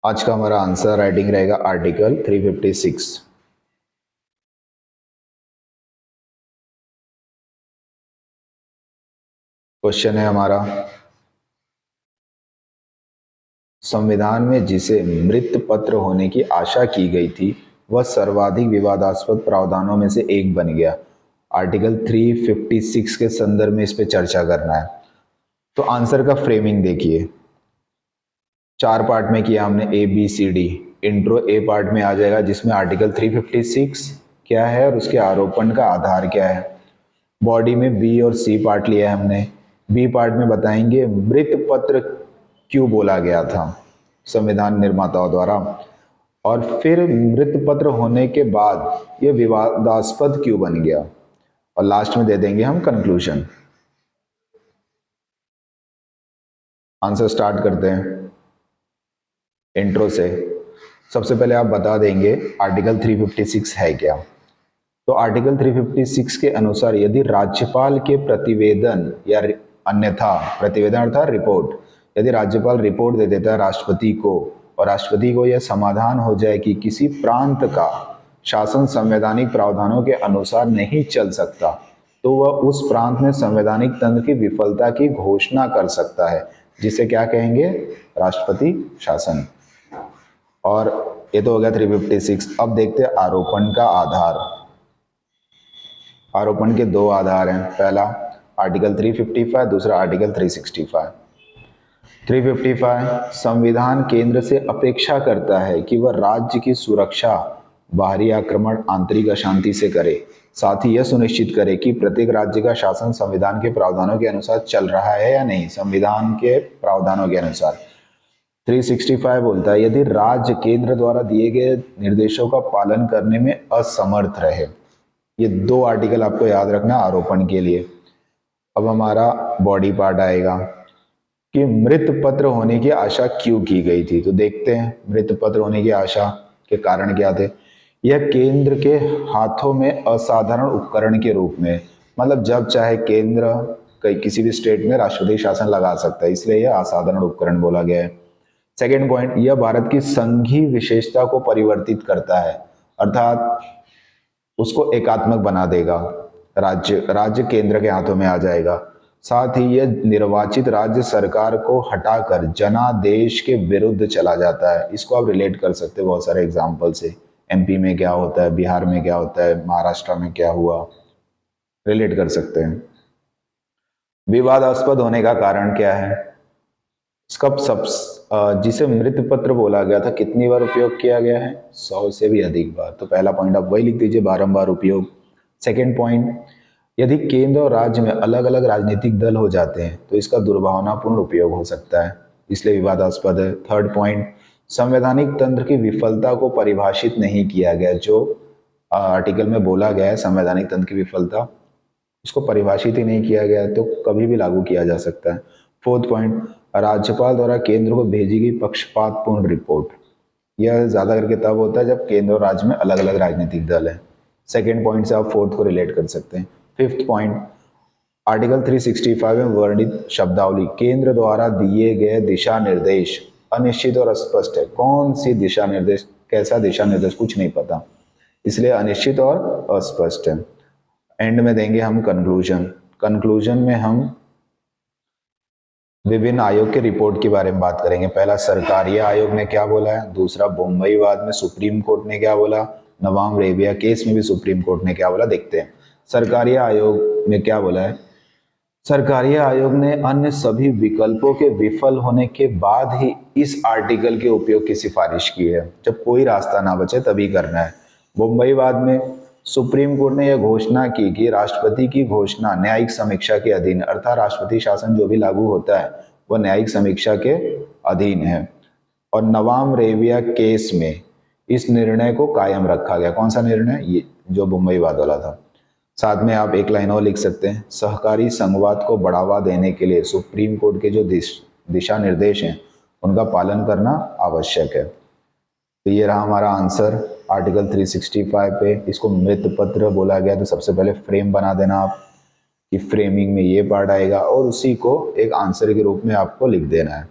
आज का हमारा आंसर राइटिंग रहेगा आर्टिकल 356। क्वेश्चन है हमारा, संविधान में जिसे मृत पत्र होने की आशा की गई थी वह सर्वाधिक विवादास्पद प्रावधानों में से एक बन गया। आर्टिकल 356 के संदर्भ में इस पे चर्चा करना है। तो आंसर का फ्रेमिंग देखिए, 4 पार्ट में किया हमने, A B C D. Intro A part में आ जाएगा जिसमें आर्टिकल 356 क्या है और उसके आरोपण का आधार क्या है। बॉडी में बी और सी पार्ट लिया है हमने। बी पार्ट में बताएंगे मृत पत्र क्यों बोला गया था संविधान निर्माताओं द्वारा, और फिर मृत पत्र होने के बाद ये विवादास्पद क्यों बन गया, और लास्ट में दे देंगे हम कंक्लूजन। आंसर स्टार्ट करते हैं इंट्रो से। सबसे पहले आप बता देंगे आर्टिकल 356 है क्या। तो आर्टिकल 356 के अनुसार यदि राज्यपाल के प्रतिवेदन या अन्यथा, प्रतिवेदन अर्थात रिपोर्ट, यदि राज्यपाल रिपोर्ट दे देता है राष्ट्रपति को और राष्ट्रपति को यह समाधान हो जाए कि किसी प्रांत का शासन संवैधानिक प्रावधानों के अनुसार नहीं चल सकता, तो वह उस प्रांत में संवैधानिक तंत्र की विफलता की घोषणा कर सकता है, जिसे क्या कहेंगे, राष्ट्रपति शासन। और ये तो हो गया 356। अब देखते हैं आरोपण का आधार। आरोपण के दो आधार हैं, पहला आर्टिकल 355, दूसरा आर्टिकल 365। 355 संविधान केंद्र से अपेक्षा करता है कि वह राज्य की सुरक्षा बाहरी आक्रमण आंतरिक अशांति से करे, साथ ही यह सुनिश्चित करे कि प्रत्येक राज्य का शासन संविधान के प्रावधानों के अनुसार चल रहा है या नहीं, संविधान के प्रावधानों के अनुसार। 365 बोलता है यदि राज्य केंद्र द्वारा दिए गए निर्देशों का पालन करने में असमर्थ रहे। ये दो आर्टिकल आपको याद रखना आरोपण के लिए। अब हमारा बॉडी पार्ट आएगा कि मृत पत्र होने की आशा क्यों की गई थी। तो देखते हैं मृत पत्र होने की आशा के कारण क्या थे। यह केंद्र के हाथों में असाधारण उपकरण के रूप में, मतलब जब चाहे केंद्र किसी भी स्टेट में राष्ट्रपति शासन लगा सकता है, इसलिए यह असाधारण उपकरण बोला गया है। सेकेंड पॉइंट, यह भारत की संघीय विशेषता को परिवर्तित करता है, अर्थात उसको एकात्मक बना देगा, राज्य केंद्र के हाथों में आ जाएगा। साथ ही यह निर्वाचित राज्य सरकार को हटाकर जनादेश के विरुद्ध चला जाता है। इसको आप रिलेट कर सकते हो बहुत सारे एग्जाम्पल से, एमपी में क्या होता है, बिहार में क्या होता है, महाराष्ट्र में क्या हुआ, रिलेट कर सकते हैं। विवादास्पद होने का कारण क्या है, इसका जिसे मृत पत्र बोला गया था कितनी बार उपयोग किया गया है, 100 से भी अधिक बार। तो पहला पॉइंट आप वही लिख दीजिए, बारंबार उपयोग। सेकेंड पॉइंट, यदि केंद्र और राज्य में अलग अलग राजनीतिक दल हो जाते हैं तो इसका दुर्भावनापूर्ण उपयोग हो सकता है, इसलिए विवादास्पद है। थर्ड पॉइंट, संवैधानिक तंत्र की विफलता को परिभाषित नहीं किया गया। जो आर्टिकल में बोला गया है संवैधानिक तंत्र की विफलता, उसको परिभाषित ही नहीं किया गया तो कभी भी लागू किया जा सकता है। फोर्थ पॉइंट, राज्यपाल द्वारा केंद्र को भेजी गई पक्षपातपूर्ण रिपोर्ट, यह ज्यादा करके तब होता है जब केंद्र और राज्य में अलग अलग राजनीतिक दल है। सेकेंड पॉइंट से आप फोर्थ को रिलेट कर सकते हैं। फिफ्थ पॉइंट, आर्टिकल 365 में वर्णित शब्दावली केंद्र द्वारा दिए गए दिशा निर्देश अनिश्चित और अस्पष्ट है। कौन सी दिशा निर्देश, कैसा दिशा निर्देश, कुछ नहीं पता, इसलिए अनिश्चित और अस्पष्ट है। एंड में देंगे हम कंक्लूजन। कंक्लूजन में हम विभिन्न आयोग के रिपोर्ट के बारे में बात करेंगे। पहला सरकारिया आयोग ने क्या बोला है, दूसरा बम्बई विवाद में सुप्रीम कोर्ट ने क्या बोला, नवाम रेबिया केस में भी सुप्रीम कोर्ट ने क्या बोला, देखते हैं। सरकारिया आयोग ने क्या बोला है, सरकारिया आयोग ने अन्य सभी विकल्पों के विफल होने के बाद ही इस आर्टिकल के उपयोग की सिफारिश की है। जब कोई रास्ता ना बचे तभी करना है। बम्बई विवाद में सुप्रीम कोर्ट ने यह घोषणा की कि राष्ट्रपति की घोषणा न्यायिक समीक्षा के अधीन, अर्थात राष्ट्रपति शासन जो भी लागू होता है वह न्यायिक समीक्षा के अधीन है। और नवाम रेबिया केस में इस निर्णय को कायम रखा गया। कौन सा निर्णय, ये जो बम्बई विवाद वाला था। साथ में आप एक लाइन और लिख सकते हैं, सहकारी संघवाद को बढ़ावा देने के लिए सुप्रीम कोर्ट के जो दिशा निर्देश हैं उनका पालन करना आवश्यक है। तो ये रहा हमारा आंसर आर्टिकल 365 पे। इसको मृत पत्र बोला गया, तो सबसे पहले फ्रेम बना देना आप कि फ्रेमिंग में ये पार्ट आएगा और उसी को एक आंसर के रूप में आपको लिख देना है।